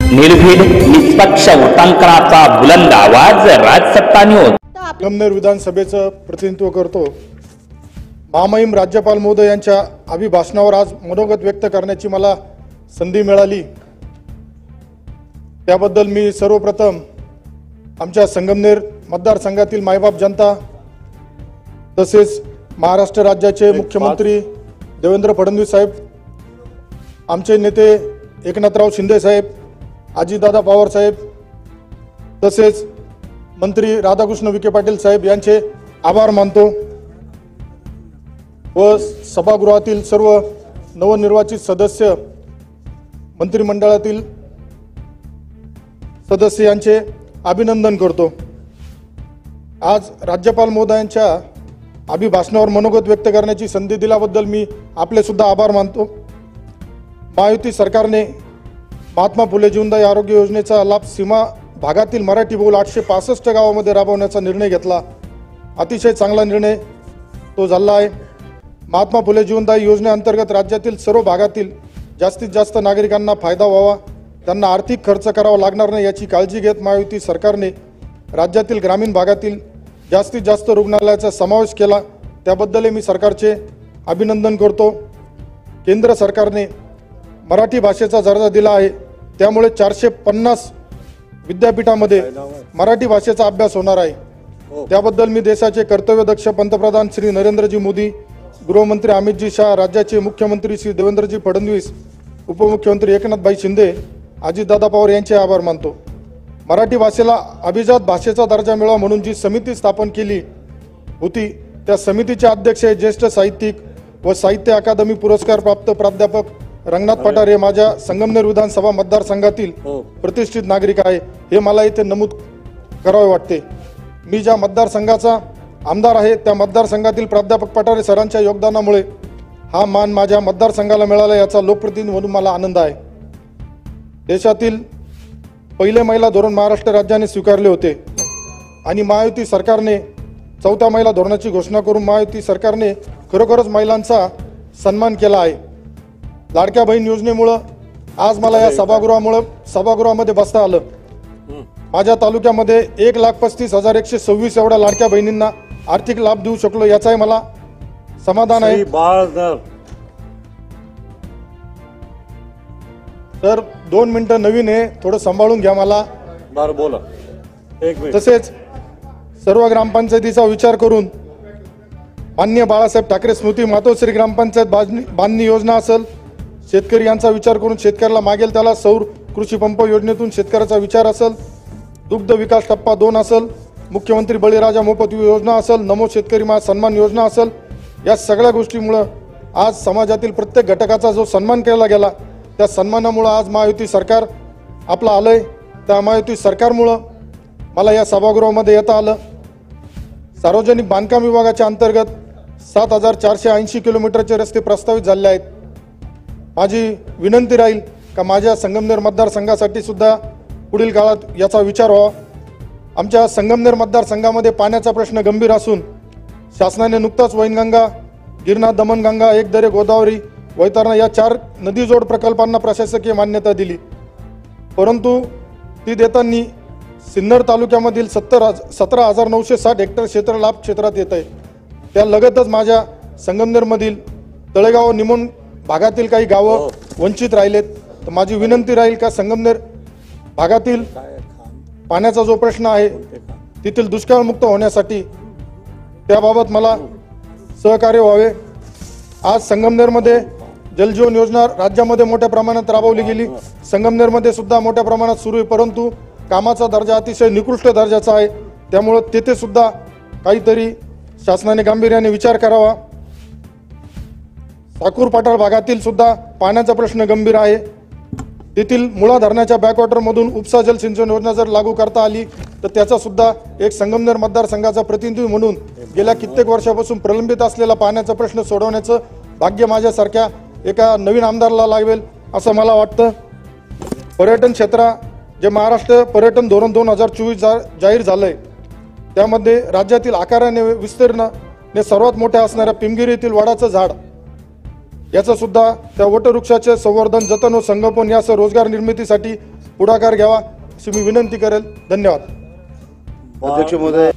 निर्भीड निष्पक्ष वृत्तांकनाचा बुलंद आवाज राजसत्ता न्यूज। संगमनेर विधानसभेचं प्रतिनिधित्व करतो। महामहिम राज्यपाल महोदय यांच्या अभिभाषणावर आज मनोगत व्यक्त करण्याची मला संधी मिळाली, त्याबद्दल मी सर्वप्रथम आमच्या संगमनेर मतदारसंघातील मायबाप जनता तसेच महाराष्ट्र राज्याचे मुख्यमंत्री देवेंद्र फडणवीस साहेब, आमचे नेते एकनाथराव शिंदे साहेब, अजितदादा पवार साहेब तसेच मंत्री राधाकृष्ण विखे पाटील साहेब यांचे आभार मानतो व सभागृहातील सर्व नवनिर्वाचित सदस्य, मंत्रिमंडळातील सदस्य यांचे अभिनंदन करतो। आज राज्यपाल महोदयांच्या अभिभाषणावर मनोगत व्यक्त करण्याची संधी दिल्याबद्दल मी आपले सुद्धा आभार मानतो। महायुती सरकारने महात्मा फुले जीवनदायी आरोग्य योजनेचा लाभ सीमा भागातील मराठी बहुल 865 गावांमध्ये राबवण्याचा निर्णय घेतला। अतिशय चांगला निर्णय तो झाला आहे। महात्मा फुले जीवनदायी योजनेअंतर्गत राज्यातील सर्व भागातील जास्तीत जास्त नागरिकांना फायदा व्हावा, त्यांना आर्थिक खर्च करावा लागणार नाही याची काळजी घेत महायुती सरकारने राज्यातील ग्रामीण भागातील जास्तीत जास्त रुग्णालयाचा समावेश केला, त्याबद्दल मी सरकारचे अभिनंदन करतो। केंद्र सरकारने मराठी भाषेचा दर्जा दिला आहे, त्यामुळे 450 विद्यापीठामध्ये मराठी भाषेचा अभ्यास होणार आहे। त्याबद्दल मी देशाचे कर्तव्यदक्ष पंतप्रधान श्री नरेंद्रजी मोदी, गृहमंत्री अमितजी शाह, राज्याचे मुख्यमंत्री श्री देवेंद्रजी फडणवीस, उपमुख्यमंत्री एकनाथभाई शिंदे, अजितदादा पवार यांचे आभार मानतो। मराठी भाषेला अभिजात भाषेचा दर्जा मिळावा म्हणून जी समिती स्थापन केली होती, त्या समितीचे अध्यक्ष हे ज्येष्ठ साहित्यिक व साहित्य अकादमी पुरस्कार प्राप्त प्राध्यापक रंगनाथ पठार हे माझ्या संगमनेर विधानसभा मतदारसंघातील प्रतिष्ठित नागरिक आहे, हे मला इथे नमूद करावे वाटते। मी ज्या मतदारसंघाचा आमदार आहे त्या मतदारसंघातील प्राध्यापक पठारे सरांच्या योगदानामुळे हा मान माझ्या मतदारसंघाला मिळाला, याचा लोकप्रतिनिधी म्हणून मला आनंद आहे। देशातील पहिले महिला धोरण महाराष्ट्र राज्याने स्वीकारले होते आणि महायुती सरकारने 4थ्या महिला धोरणाची घोषणा करून महायुती सरकारने खरोखरच महिलांचा सन्मान केला आहे। लाडक्या बहीण योजनेमुळे आज मला या सभागृहामध्ये बसता आलं। माझ्या तालुक्यामध्ये 1,35,126 एवढ्या लाडक्या बहिणींना आर्थिक लाभ देऊ शकलो, याचाही मला समाधान आहे। तर 2 मिनिटं नवीन आहे, थोडं सांभाळून घ्या मला। बोला। तसेच सर्व ग्रामपंचायतीचा विचार करून माननीय बाळासाहेब ठाकरे स्मृती मातोश्री ग्रामपंचायत बांधणी योजना असेल, शेतकरी यांचा विचार करून शेतकऱ्याला मागेल त्याला सौर कृषी पंप योजनेतून शेतकऱ्याचा विचार असेल, दुग्ध विकास टप्पा 2 असेल, मुख्यमंत्री बळीराजा मोफत योजना असेल, नमो शेतकरी मा सन्मान योजना असेल, या सगळ्या गोष्टीमुळे आज समाजातील प्रत्येक घटकाचा जो सन्मान केला गेला, त्या सन्मानामुळे आज महायुती सरकार आपलं आलंय। त्या महायुती सरकारमुळे मला या सभागृहामध्ये येता आलं। सार्वजनिक बांधकाम विभागाच्या अंतर्गत 7,480 किलोमीटरचे रस्ते प्रस्तावित झाले आहेत। माझी विनंती राहील का माझ्या संगमनेर मतदारसंघासाठी सुद्धा पुढील काळात याचा विचार व्हावा। आमच्या संगमनेर मतदारसंघामध्ये पाण्याचा प्रश्न गंभीर असून शासनाने नुकताच वैनगंगा, गिरणा, दमनगंगा, एकदरे, गोदावरी, वैतरणा या 4 नदीजोड प्रकल्पांना प्रशासकीय मान्यता दिली, परंतु ती देताना सिन्नर तालुक्यामधील 17,960 हेक्टर क्षेत्र लाभ क्षेत्रात येत आहे। त्या लगतच माझ्या संगमनेरमधील तळेगाव, निमोण भागातील काही गावं वंचित राहिलेत। तर माझी विनंती राहील का संगमनेर भागातील पाण्याचा जो प्रश्न आहे तेथील दुष्काळमुक्त होण्यासाठी त्याबाबत मला सहकार्य व्हावे। आज संगमनेरमध्ये जलजीवन योजना राज्यामध्ये मोठ्या प्रमाणात राबवली गेली, संगमनेरमध्ये सुद्धा मोठ्या प्रमाणात सुरू आहे, परंतु कामाचा दर्जा अतिशय निकृष्ट दर्जाचा आहे, त्यामुळे तेथे सुद्धा काहीतरी शासनाने गांभीर्याने विचार करावा। साकूर पाटाळ भागातील सुद्धा पाण्याचा प्रश्न गंभीर आहे, तेथील मुळा धरणाच्या बॅकवॉटरमधून उपसा जल सिंचन योजना जर लागू करता आली तर त्याचा सुद्धा एक संगमनेर मतदारसंघाचा प्रतिनिधी म्हणून गेल्या कित्येक वर्षापासून प्रलंबित असलेला पाण्याचा प्रश्न सोडवण्याचं भाग्य माझ्यासारख्या एका नवीन आमदाराला लागेल असं मला वाटतं। पर्यटन क्षेत्र जे महाराष्ट्र पर्यटन धोरण 2024 जाहीर झालंय, त्यामध्ये राज्यातील आकाराने विस्तीर्णाने सर्वात मोठ्या असणाऱ्या पिंगीर येथील वडाचं झाड याचं सुद्धा त्या वटवृक्षाचे संवर्धन, जतन व संगोपन यासह रोजगार निर्मितीसाठी पुढाकार घ्यावा अशी मी विनंती करेल. धन्यवाद. अध्यक्ष महोदय.